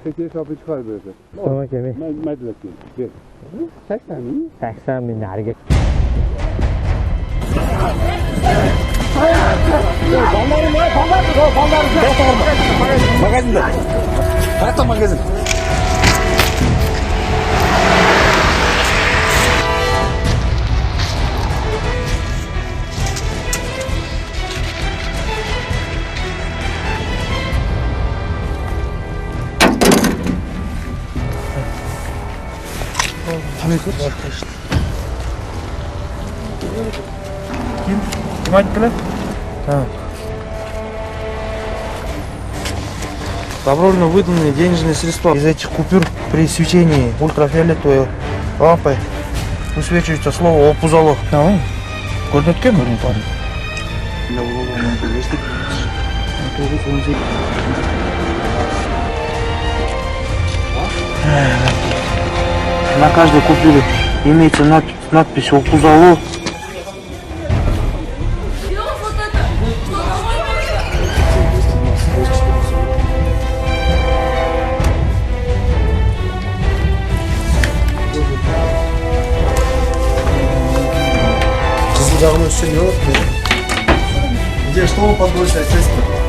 Çekiliş yapı çıkar böyle. Tamam Cemil. Medlet gel. 80 mi? 80 bin hareket. Magazinde. Hayatta magazin. Kim aytdilar? Ha. Добровольно выданные денежные средства из этих купюр при свечении ультрафиолетовой лампой высвечивается слово «Опузало». Ko'rinib ketganmi? На каждой купюре имеется надпись «Опузало». Где что подбросить, честно?